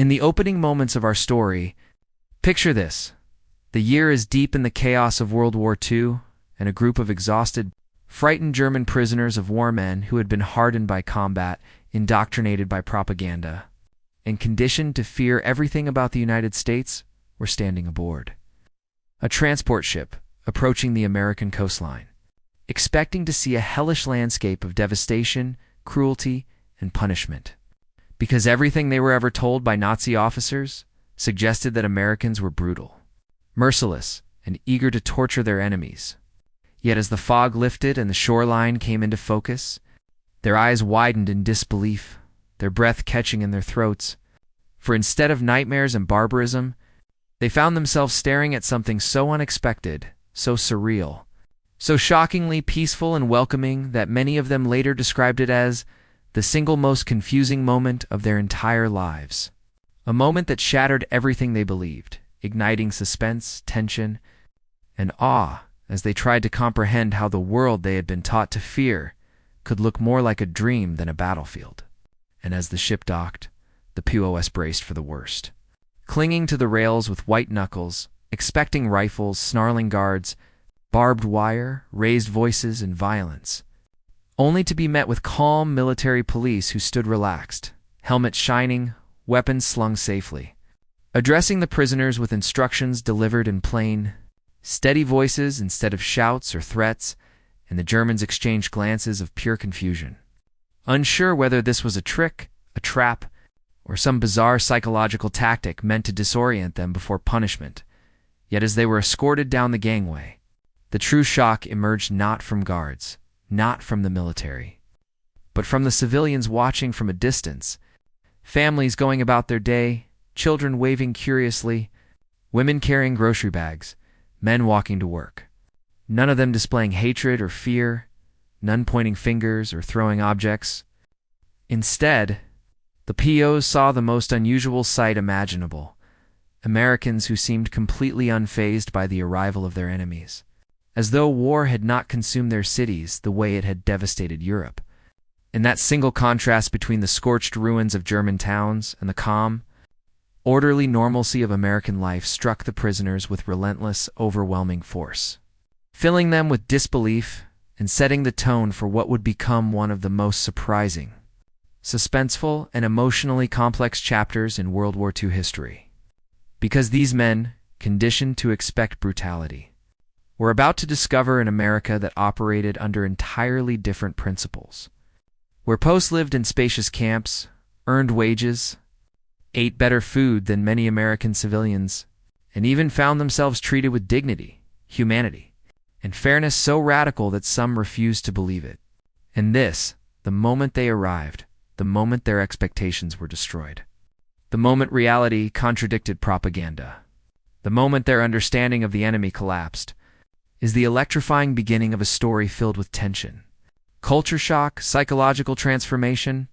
In the opening moments of our story, picture this. The year is deep in the chaos of World War II, and a group of exhausted, frightened German prisoners of war men who had been hardened by combat, indoctrinated by propaganda, and conditioned to fear everything about the United States were standing aboard a transport ship approaching the American coastline, expecting to see a hellish landscape of devastation, cruelty, and punishment. Because everything they were ever told by Nazi officers suggested that Americans were brutal, merciless, and eager to torture their enemies. Yet as the fog lifted and the shoreline came into focus, their eyes widened in disbelief, their breath catching in their throats. For instead of nightmares and barbarism, they found themselves staring at something so unexpected, so surreal, so shockingly peaceful and welcoming that many of them later described it as the single most confusing moment of their entire lives. A moment that shattered everything they believed, igniting suspense, tension, and awe as they tried to comprehend how the world they had been taught to fear could look more like a dream than a battlefield. And as the ship docked, the POWs braced for the worst. Clinging to the rails with white knuckles, expecting rifles, snarling guards, barbed wire, raised voices, and violence, only to be met with calm military police who stood relaxed, helmets shining, weapons slung safely, addressing the prisoners with instructions delivered in plain, steady voices instead of shouts or threats, and the Germans exchanged glances of pure confusion, unsure whether this was a trick, a trap, or some bizarre psychological tactic meant to disorient them before punishment. Yet as they were escorted down the gangway, the true shock emerged not from guards, not from the military, but from the civilians watching from a distance, families going about their day, children waving curiously, women carrying grocery bags, men walking to work. None of them displaying hatred or fear, none pointing fingers or throwing objects. Instead, the POs saw the most unusual sight imaginable: Americans who seemed completely unfazed by the arrival of their enemies, as though war had not consumed their cities the way it had devastated Europe. In that single contrast between the scorched ruins of German towns and the calm, orderly normalcy of American life struck the prisoners with relentless, overwhelming force, filling them with disbelief and setting the tone for what would become one of the most surprising, suspenseful, and emotionally complex chapters in World War II history. Because these men, conditioned to expect brutality, were about to discover an America that operated under entirely different principles, where posts lived in spacious camps, earned wages, ate better food than many American civilians, and even found themselves treated with dignity, humanity, and fairness so radical that some refused to believe it. And this, the moment they arrived, the moment their expectations were destroyed, the moment reality contradicted propaganda, the moment their understanding of the enemy collapsed, is the electrifying beginning of a story filled with tension, culture shock, psychological transformation,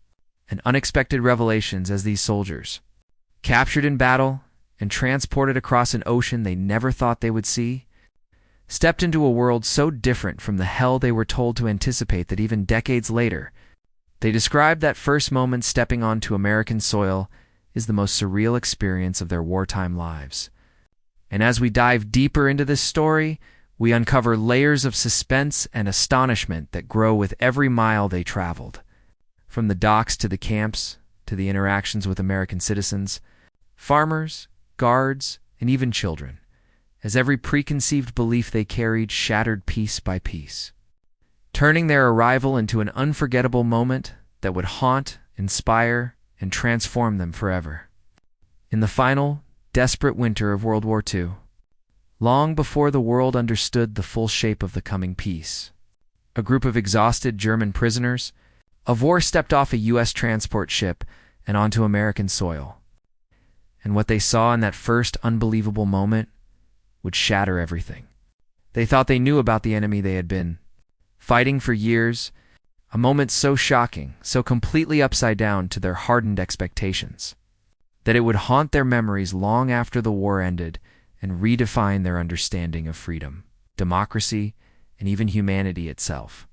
and unexpected revelations as these soldiers, captured in battle and transported across an ocean they never thought they would see, stepped into a world so different from the hell they were told to anticipate that even decades later, they described that first moment stepping onto American soil is the most surreal experience of their wartime lives. And as we dive deeper into this story, we uncover layers of suspense and astonishment that grow with every mile they traveled. From the docks to the camps, to the interactions with American citizens, farmers, guards, and even children, as every preconceived belief they carried shattered piece by piece, turning their arrival into an unforgettable moment that would haunt, inspire, and transform them forever. In the final, desperate winter of World War II, long before the world understood the full shape of the coming peace, a group of exhausted German prisoners of war stepped off a U.S. transport ship and onto American soil. And what they saw in that first unbelievable moment would shatter everything. They thought they knew about the enemy they had been fighting for years, a moment so shocking, so completely upside down to their hardened expectations, that it would haunt their memories long after the war ended and redefine their understanding of freedom, democracy, and even humanity itself.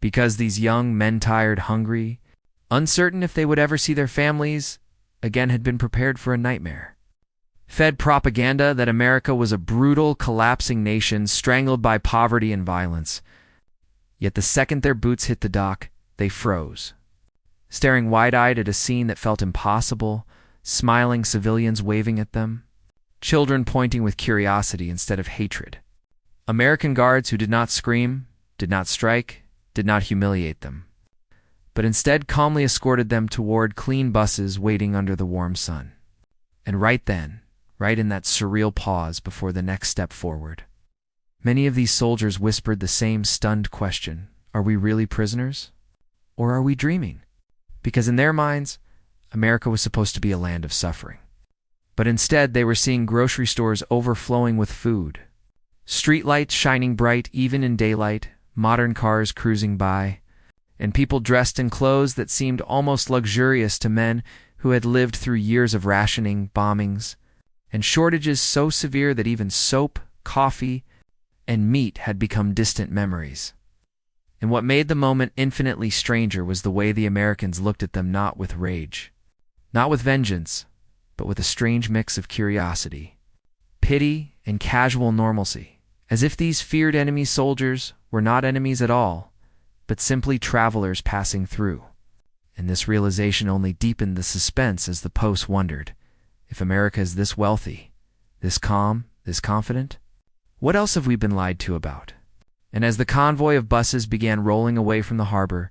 Because these young men, tired, hungry, uncertain if they would ever see their families again had been prepared for a nightmare. Fed propaganda that America was a brutal, collapsing nation strangled by poverty and violence. Yet the second their boots hit the dock, they froze, staring wide-eyed at a scene that felt impossible, smiling civilians waving at them, children pointing with curiosity instead of hatred. American guards who did not scream, did not strike, did not humiliate them, but instead calmly escorted them toward clean buses waiting under the warm sun. And right then, right in that surreal pause before the next step forward, many of these soldiers whispered the same stunned question: are we really prisoners? Or are we dreaming? Because in their minds, America was supposed to be a land of suffering. But instead, they were seeing grocery stores overflowing with food, streetlights shining bright even in daylight, modern cars cruising by, and people dressed in clothes that seemed almost luxurious to men who had lived through years of rationing, bombings, and shortages so severe that even soap, coffee, and meat had become distant memories. And what made the moment infinitely stranger was the way the Americans looked at them, not with rage, not with vengeance, but with a strange mix of curiosity, pity, and casual normalcy, as if these feared enemy soldiers were not enemies at all, but simply travelers passing through. And this realization only deepened the suspense as the Post wondered, if America is this wealthy, this calm, this confident, what else have we been lied to about? And as the convoy of buses began rolling away from the harbor,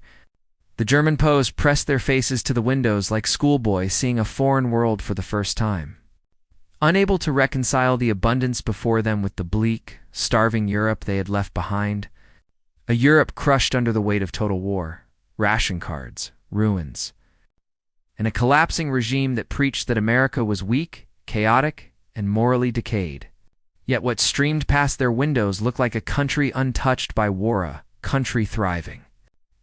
the German POWs pressed their faces to the windows like schoolboys seeing a foreign world for the first time. Unable to reconcile the abundance before them with the bleak, starving Europe they had left behind, a Europe crushed under the weight of total war, ration cards, ruins, and a collapsing regime that preached that America was weak, chaotic, and morally decayed. Yet what streamed past their windows looked like a country untouched by war, a country thriving,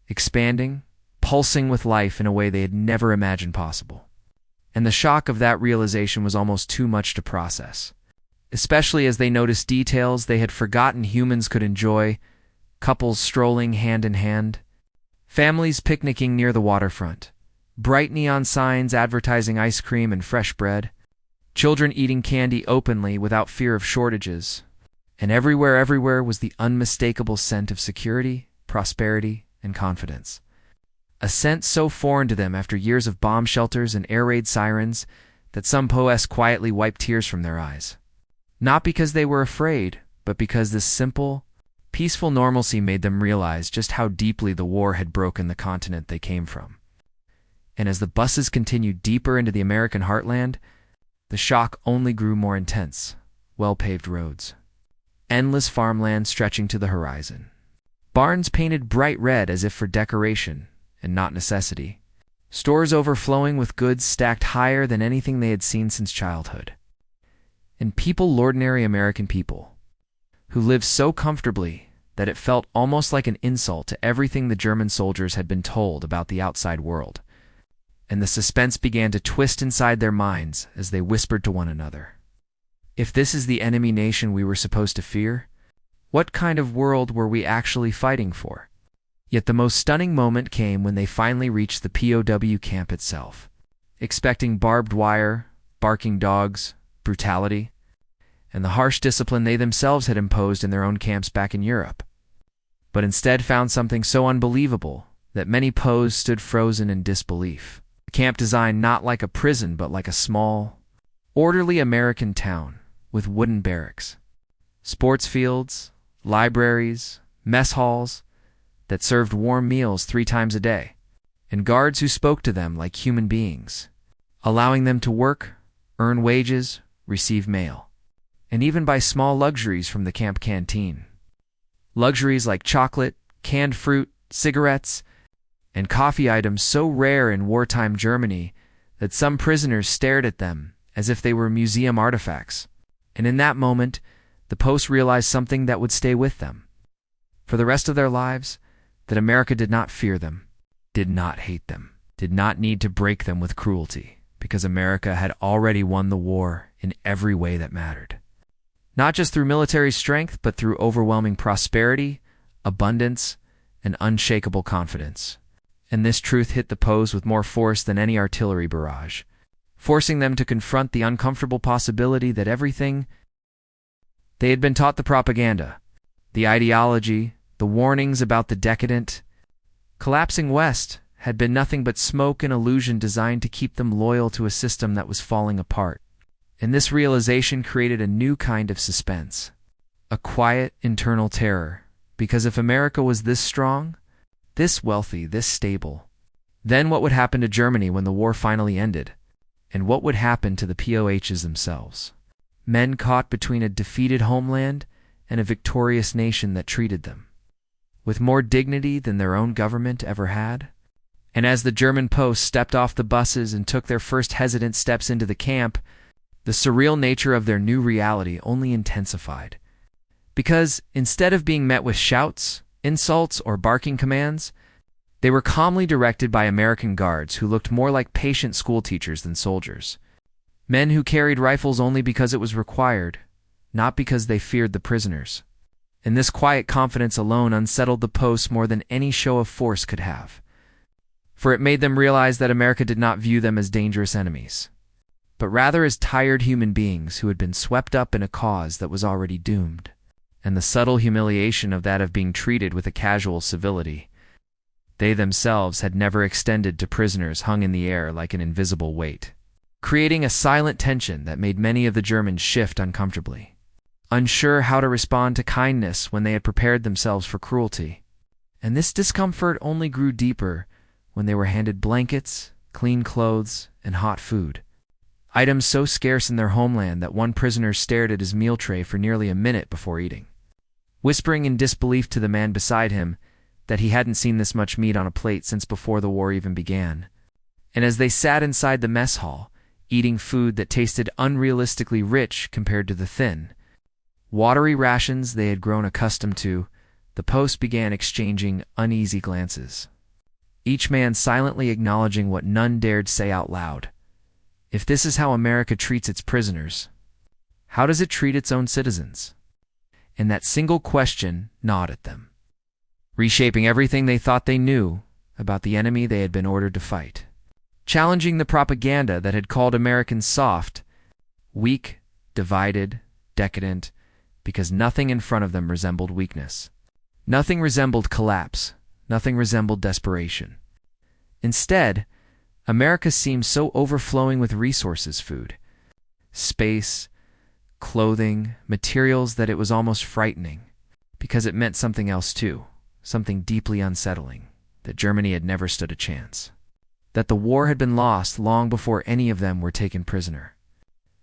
expanding, pulsing with life in a way they had never imagined possible. And the shock of that realization was almost too much to process, especially as they noticed details they had forgotten humans could enjoy: couples strolling hand in hand, families picnicking near the waterfront, bright neon signs advertising ice cream and fresh bread, children eating candy openly without fear of shortages, and everywhere was the unmistakable scent of security, prosperity, and confidence. A scent so foreign to them after years of bomb shelters and air raid sirens that some POWs quietly wiped tears from their eyes. Not because they were afraid, but because this simple, peaceful normalcy made them realize just how deeply the war had broken the continent they came from. And as the buses continued deeper into the American heartland, the shock only grew more intense. Well-paved roads, endless farmland stretching to the horizon, barns painted bright red as if for decoration and not necessity, stores overflowing with goods stacked higher than anything they had seen since childhood, and people, ordinary American people, who lived so comfortably that it felt almost like an insult to everything the German soldiers had been told about the outside world. And the suspense began to twist inside their minds as they whispered to one another, if this is the enemy nation we were supposed to fear, what kind of world were we actually fighting for? Yet the most stunning moment came when they finally reached the POW camp itself, expecting barbed wire, barking dogs, brutality, and the harsh discipline they themselves had imposed in their own camps back in Europe, but instead found something so unbelievable that many POWs stood frozen in disbelief. The camp designed not like a prison but like a small, orderly American town with wooden barracks, sports fields, libraries, mess halls that served warm meals 3 times a day, and guards who spoke to them like human beings, allowing them to work, earn wages, receive mail, and even buy small luxuries from the camp canteen. Luxuries like chocolate, canned fruit, cigarettes, and coffee items so rare in wartime Germany that some prisoners stared at them as if they were museum artifacts. And in that moment, the POWs realized something that would stay with them for the rest of their lives, that America did not fear them, did not hate them, did not need to break them with cruelty, because America had already won the war in every way that mattered. Not just through military strength, but through overwhelming prosperity, abundance, and unshakable confidence. And this truth hit the POWs with more force than any artillery barrage. forcing them to confront the uncomfortable possibility that everything they had been taught, the propaganda, the ideology, the warnings about the decadent, collapsing West, had been nothing but smoke and illusion designed to keep them loyal to a system that was falling apart. And this realization created a new kind of suspense, a quiet internal terror, because if America was this strong, this wealthy, this stable, then what would happen to Germany when the war finally ended? And what would happen to the POHs themselves? Men caught between a defeated homeland and a victorious nation that treated them with more dignity than their own government ever had. And as the German posts stepped off the buses and took their first hesitant steps into the camp, the surreal nature of their new reality only intensified. Because instead of being met with shouts, insults, or barking commands, they were calmly directed by American guards who looked more like patient schoolteachers than soldiers. Men who carried rifles only because it was required, not because they feared the prisoners. And this quiet confidence alone unsettled the posts more than any show of force could have. For it made them realize that America did not view them as dangerous enemies, but rather as tired human beings who had been swept up in a cause that was already doomed. And the subtle humiliation of that of being treated with a casual civility they themselves had never extended to prisoners hung in the air like an invisible weight, creating a silent tension that made many of the Germans shift uncomfortably, unsure how to respond to kindness when they had prepared themselves for cruelty. And this discomfort only grew deeper when they were handed blankets, clean clothes, and hot food, items so scarce in their homeland that one prisoner stared at his meal tray for nearly a minute before eating, whispering in disbelief to the man beside him that he hadn't seen this much meat on a plate since before the war even began. And as they sat inside the mess hall, eating food that tasted unrealistically rich compared to the thin, watery rations they had grown accustomed to, the posts began exchanging uneasy glances, each man silently acknowledging what none dared say out loud. If this is how America treats its prisoners, how does it treat its own citizens? And that single question gnawed at them, reshaping everything they thought they knew about the enemy they had been ordered to fight, challenging the propaganda that had called Americans soft, weak, divided, decadent, because nothing in front of them resembled weakness. Nothing resembled collapse. Nothing resembled desperation. Instead, America seemed so overflowing with resources, food, space, clothing, materials, that it was almost frightening, because it meant something else too, something deeply unsettling, that Germany had never stood a chance, that the war had been lost long before any of them were taken prisoner.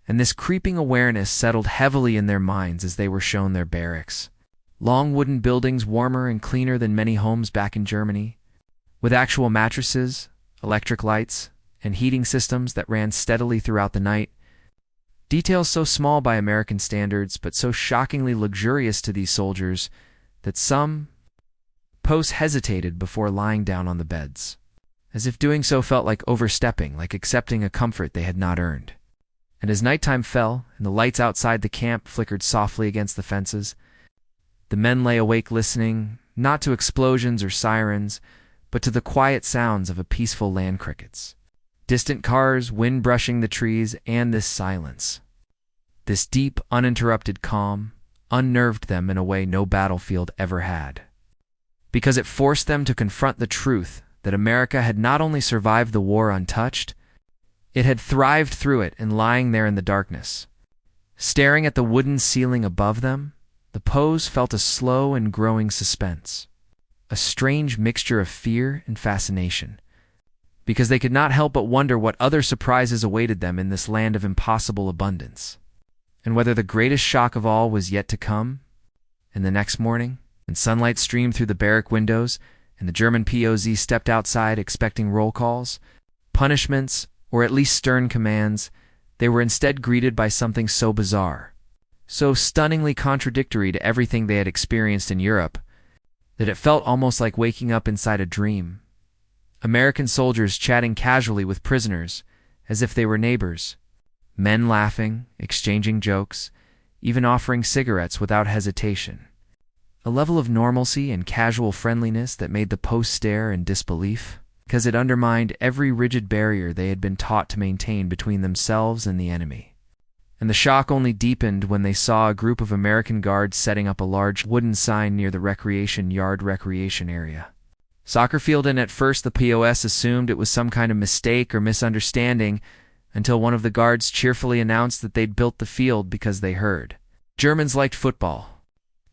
And this creeping awareness settled heavily in their minds as they were shown their barracks, long wooden buildings warmer and cleaner than many homes back in Germany, with actual mattresses, electric lights, and heating systems that ran steadily throughout the night. Details so small by American standards, but so shockingly luxurious to these soldiers that some posts hesitated before lying down on the beds, as if doing so felt like overstepping, like accepting a comfort they had not earned. And as nighttime fell and the lights outside the camp flickered softly against the fences, the men lay awake listening, not to explosions or sirens, but to the quiet sounds of a peaceful land crickets, distant cars, wind brushing the trees, and this silence. This deep, uninterrupted calm unnerved them in a way no battlefield ever had, because it forced them to confront the truth that America had not only survived the war untouched, it had thrived through it. And lying there in the darkness, staring at the wooden ceiling above them, the POWs felt a slow and growing suspense, a strange mixture of fear and fascination, because they could not help but wonder what other surprises awaited them in this land of impossible abundance, and whether the greatest shock of all was yet to come. And the next morning, when sunlight streamed through the barrack windows and the German POZ stepped outside expecting roll calls, punishments, or at least stern commands, they were instead greeted by something so bizarre, so stunningly contradictory to everything they had experienced in Europe, that it felt almost like waking up inside a dream. American soldiers chatting casually with prisoners as if they were neighbors, men laughing, exchanging jokes, even offering cigarettes without hesitation. A level of normalcy and casual friendliness that made the post stare in disbelief. because it undermined every rigid barrier they had been taught to maintain between themselves and the enemy. And the shock only deepened when they saw a group of American guards setting up a large wooden sign near the recreation area. Soccer field, and at first the POS assumed it was some kind of mistake or misunderstanding until one of the guards cheerfully announced that they'd built the field because they heard Germans liked football.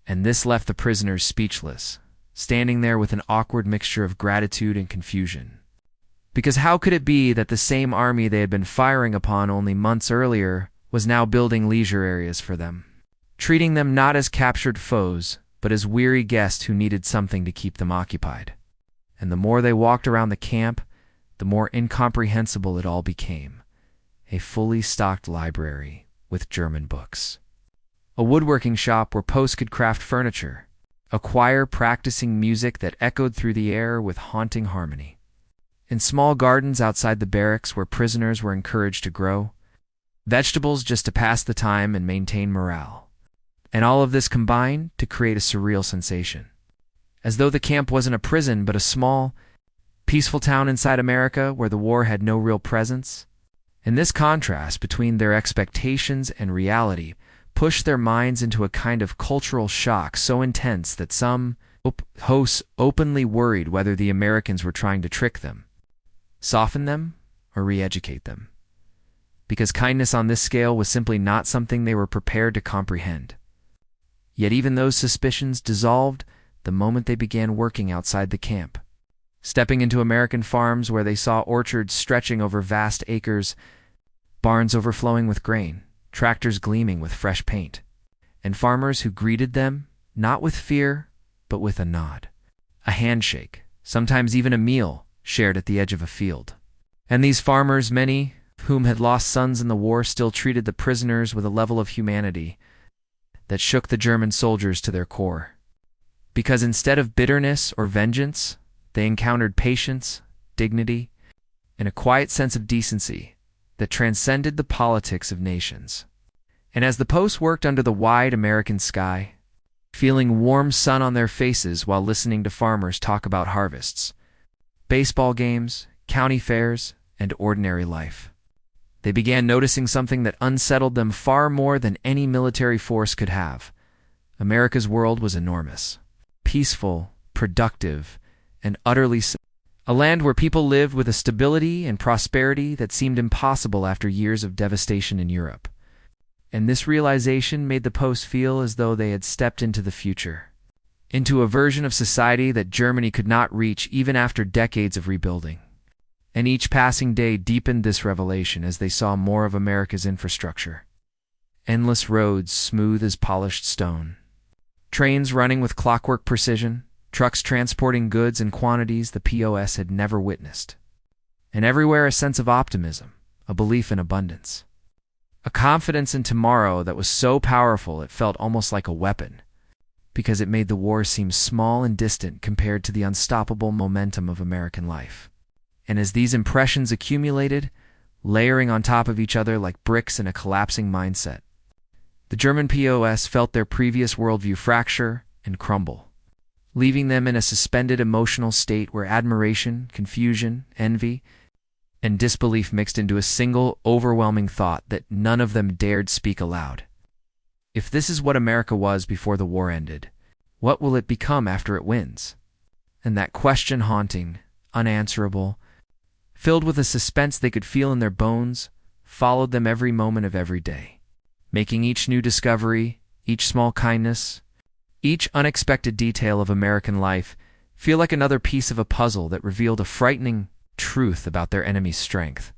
And this left the prisoners speechless, standing there with an awkward mixture of gratitude and confusion. Because how could it be that the same army they had been firing upon only months earlier was now building leisure areas for them, treating them not as captured foes, but as weary guests who needed something to keep them occupied? And the more they walked around the camp, the more incomprehensible it all became. A fully stocked library with German books. A woodworking shop where posts could craft furniture. A choir practicing music that echoed through the air with haunting harmony. In small gardens outside the barracks where prisoners were encouraged to grow. Vegetables just to pass the time and maintain morale. And all of this combined to create a surreal sensation. As though the camp wasn't a prison but a small, peaceful town inside America where the war had no real presence. And this contrast between their expectations and reality pushed their minds into a kind of cultural shock so intense that some hosts openly worried whether the Americans were trying to trick them, soften them, or re-educate them. Because kindness on this scale was simply not something they were prepared to comprehend. Yet even those suspicions dissolved the moment they began working outside the camp, stepping into American farms where they saw orchards stretching over vast acres, barns overflowing with grain, tractors gleaming with fresh paint, and farmers who greeted them not with fear, but with a nod, a handshake, sometimes even a meal shared at the edge of a field. And these farmers, many whom had lost sons in the war, still treated the prisoners with a level of humanity that shook the German soldiers to their core. Because instead of bitterness or vengeance, they encountered patience, dignity, and a quiet sense of decency that transcended the politics of nations. And as the posts worked under the wide American sky, feeling warm sun on their faces while listening to farmers talk about harvests, baseball games, county fairs, and ordinary life, they began noticing something that unsettled them far more than any military force could have. America's world was enormous, peaceful, productive, and utterly simple. A land where people lived with a stability and prosperity that seemed impossible after years of devastation in Europe. And this realization made the posts feel as though they had stepped into the future, into a version of society that Germany could not reach even after decades of rebuilding. And each passing day deepened this revelation as they saw more of America's infrastructure. Endless roads smooth as polished stone. Trains running with clockwork precision. Trucks transporting goods in quantities the POS had never witnessed. And everywhere a sense of optimism, a belief in abundance. A confidence in tomorrow that was so powerful it felt almost like a weapon, because it made the war seem small and distant compared to the unstoppable momentum of American life. And as these impressions accumulated, layering on top of each other like bricks in a collapsing mindset, the German POS felt their previous worldview fracture and crumble, leaving them in a suspended emotional state where admiration, confusion, envy, and disbelief mixed into a single, overwhelming thought that none of them dared speak aloud. If this is what America was before the war ended, what will it become after it wins? And that question, haunting, unanswerable, filled with a suspense they could feel in their bones, followed them every moment of every day, making each new discovery, each small kindness, each unexpected detail of American life feel like another piece of a puzzle that revealed a frightening truth about their enemy's strength.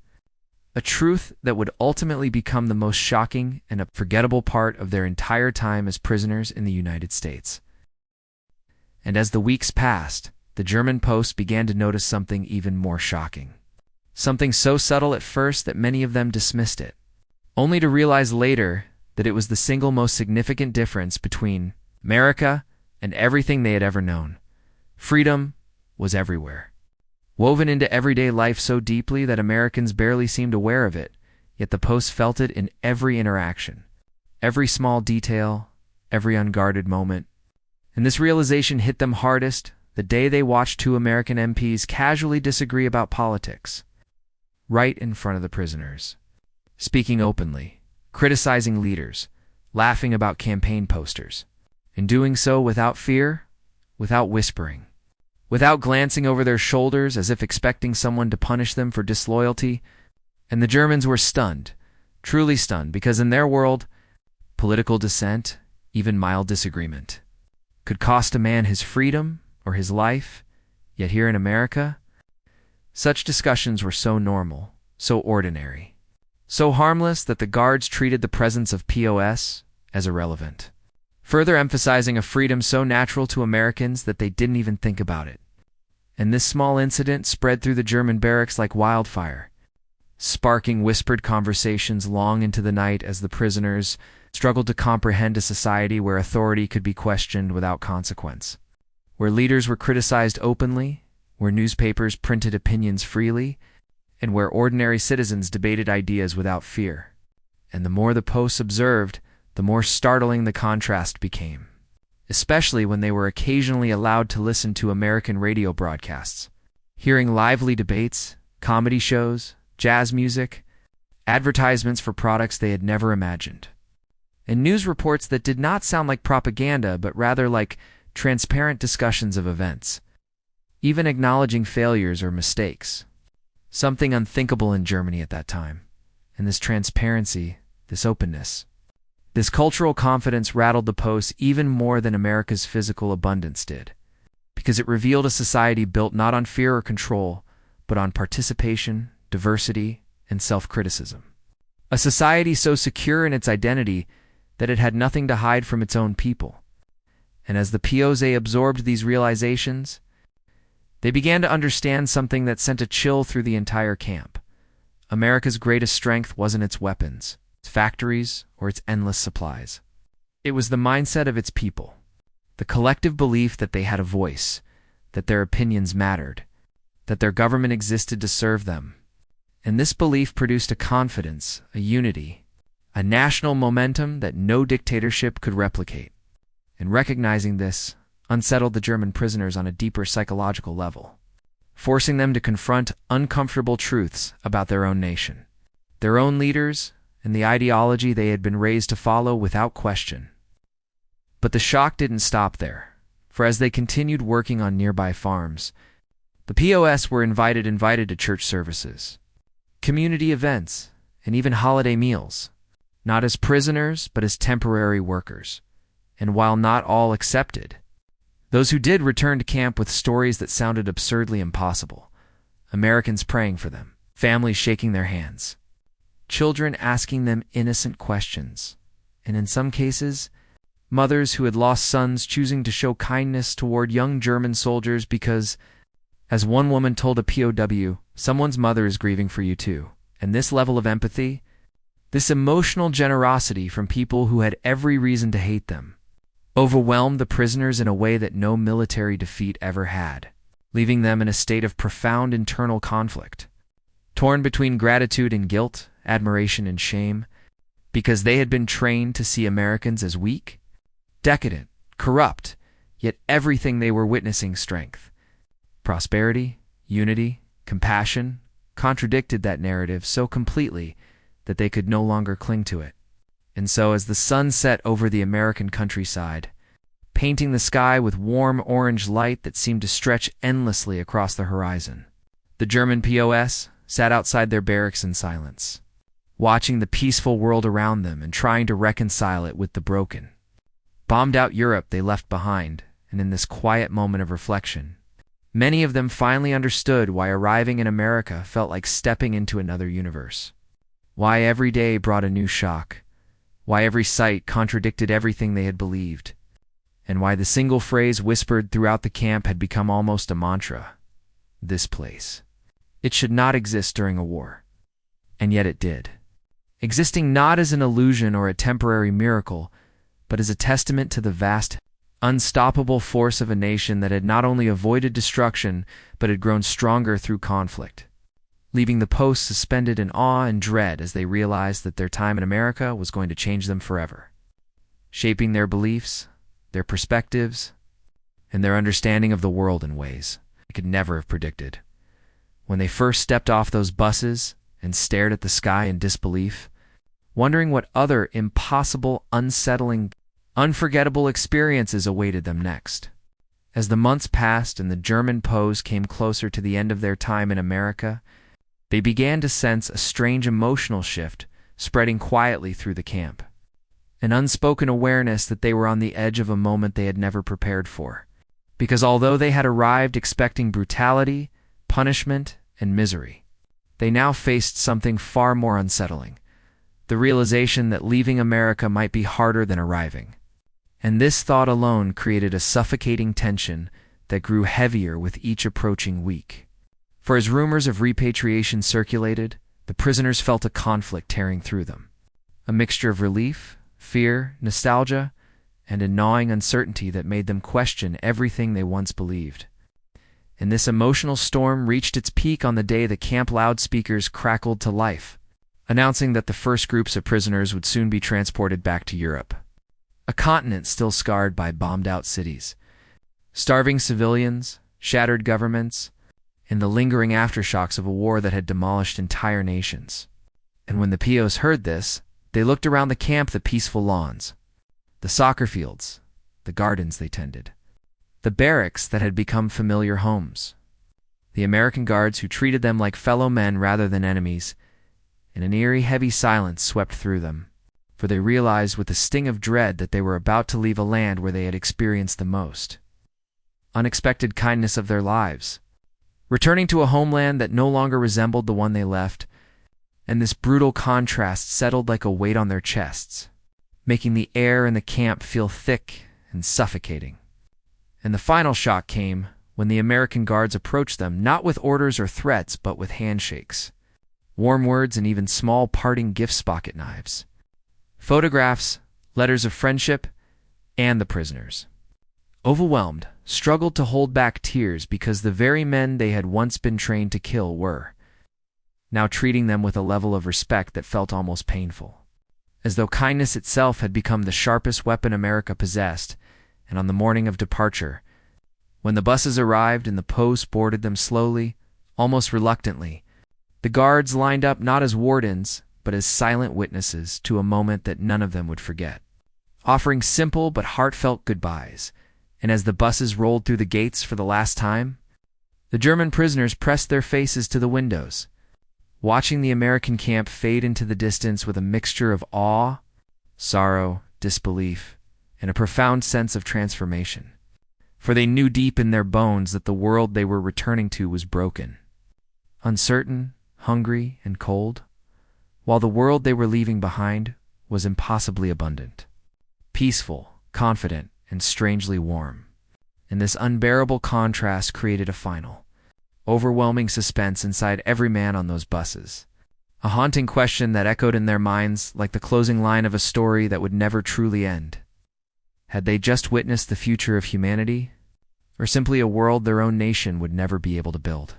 A truth that would ultimately become the most shocking and unforgettable part of their entire time as prisoners in the United States. And as the weeks passed, the German posts began to notice something even more shocking. Something so subtle at first that many of them dismissed it, only to realize later that it was the single most significant difference between America and everything they had ever known. Freedom was everywhere, woven into everyday life so deeply that Americans barely seemed aware of it, yet the posts felt it in every interaction, every small detail, every unguarded moment. And this realization hit them hardest the day they watched two American MPs casually disagree about politics, right in front of the prisoners, speaking openly, criticizing leaders, laughing about campaign posters, and doing so without fear, without whispering, without glancing over their shoulders as if expecting someone to punish them for disloyalty. And the Germans were stunned, truly stunned, because in their world, political dissent, even mild disagreement, could cost a man his freedom or his life. Yet here in America, such discussions were so normal, so ordinary, so harmless that the guards treated the presence of POS as irrelevant, further emphasizing a freedom so natural to Americans that they didn't even think about it. And this small incident spread through the German barracks like wildfire, sparking whispered conversations long into the night as the prisoners struggled to comprehend a society where authority could be questioned without consequence, where leaders were criticized openly, where newspapers printed opinions freely, and where ordinary citizens debated ideas without fear. And the more the posts observed, the more startling the contrast became, especially when they were occasionally allowed to listen to American radio broadcasts, hearing lively debates, comedy shows, jazz music, advertisements for products they had never imagined, and news reports that did not sound like propaganda but rather like transparent discussions of events, even acknowledging failures or mistakes, something unthinkable in Germany at that time. And this transparency, this openness, this cultural confidence rattled the posts even more than America's physical abundance did, because it revealed a society built not on fear or control, but on participation, diversity, and self-criticism. A society so secure in its identity that it had nothing to hide from its own people. And as the POs absorbed these realizations, they began to understand something that sent a chill through the entire camp. America's greatest strength wasn't its weapons, its factories, or its endless supplies. It was the mindset of its people, the collective belief that they had a voice, that their opinions mattered, that their government existed to serve them. And this belief produced a confidence, a unity, a national momentum that no dictatorship could replicate. And recognizing this unsettled the German prisoners on a deeper psychological level, forcing them to confront uncomfortable truths about their own nation, their own leaders, and the ideology they had been raised to follow without question. But the shock didn't stop there, for as they continued working on nearby farms, the POS were invited to church services, community events, and even holiday meals, not as prisoners but as temporary workers. And while not all accepted, those who did returned to camp with stories that sounded absurdly impossible. Americans praying for them, families shaking their hands, children asking them innocent questions, and in some cases, mothers who had lost sons choosing to show kindness toward young German soldiers because, as one woman told a POW, someone's mother is grieving for you too. And this level of empathy, this emotional generosity from people who had every reason to hate them, overwhelmed the prisoners in a way that no military defeat ever had, leaving them in a state of profound internal conflict, torn between gratitude and guilt, admiration and shame, because they had been trained to see Americans as weak, decadent, corrupt, yet everything they were witnessing strength, prosperity, unity, compassion, contradicted that narrative so completely that they could no longer cling to it. And so as the sun set over the American countryside, painting the sky with warm orange light that seemed to stretch endlessly across the horizon, the German POS sat outside their barracks in silence, watching the peaceful world around them and trying to reconcile it with the broken, bombed-out Europe they left behind. And in this quiet moment of reflection, many of them finally understood why arriving in America felt like stepping into another universe, why every day brought a new shock, why every sight contradicted everything they had believed, and why the single phrase whispered throughout the camp had become almost a mantra: this place. It should not exist during a war. And yet it did, existing not as an illusion or a temporary miracle, but as a testament to the vast, unstoppable force of a nation that had not only avoided destruction, but had grown stronger through conflict, leaving the posts suspended in awe and dread as they realized that their time in America was going to change them forever, shaping their beliefs, their perspectives, and their understanding of the world in ways they could never have predicted. When they first stepped off those buses and stared at the sky in disbelief, wondering what other impossible, unsettling, unforgettable experiences awaited them next. As the months passed and the German POWs came closer to the end of their time in America, they began to sense a strange emotional shift spreading quietly through the camp. An unspoken awareness that they were on the edge of a moment they had never prepared for. Because although they had arrived expecting brutality, punishment, and misery, they now faced something far more unsettling: the realization that leaving America might be harder than arriving. And this thought alone created a suffocating tension that grew heavier with each approaching week. For as rumors of repatriation circulated, the prisoners felt a conflict tearing through them. A mixture of relief, fear, nostalgia, and a gnawing uncertainty that made them question everything they once believed. And this emotional storm reached its peak on the day the camp loudspeakers crackled to life, announcing that the first groups of prisoners would soon be transported back to Europe, a continent still scarred by bombed-out cities, starving civilians, shattered governments, and the lingering aftershocks of a war that had demolished entire nations. And when the POs heard this, they looked around the camp: the peaceful lawns, the soccer fields, the gardens they tended, the barracks that had become familiar homes, the American guards who treated them like fellow men rather than enemies, and an eerie, heavy silence swept through them, for they realized with a sting of dread that they were about to leave a land where they had experienced the most unexpected kindness of their lives, returning to a homeland that no longer resembled the one they left. And this brutal contrast settled like a weight on their chests, making the air in the camp feel thick and suffocating. And the final shock came when the American guards approached them, not with orders or threats, but with handshakes, warm words, and even small parting gifts: pocket knives, photographs, letters of friendship. And the prisoners, overwhelmed, struggled to hold back tears because the very men they had once been trained to kill were now treating them with a level of respect that felt almost painful, as though kindness itself had become the sharpest weapon America possessed. And on the morning of departure, when the buses arrived and the POWs boarded them slowly, almost reluctantly, the guards lined up not as wardens, but as silent witnesses to a moment that none of them would forget, offering simple but heartfelt goodbyes. And as the buses rolled through the gates for the last time, the German prisoners pressed their faces to the windows, watching the American camp fade into the distance with a mixture of awe, sorrow, disbelief, and a profound sense of transformation. For they knew deep in their bones that the world they were returning to was broken, uncertain, hungry, and cold, while the world they were leaving behind was impossibly abundant, peaceful, confident, and strangely warm. And this unbearable contrast created a final, overwhelming suspense inside every man on those buses, a haunting question that echoed in their minds like the closing line of a story that would never truly end. Had they just witnessed the future of humanity, or simply a world their own nation would never be able to build?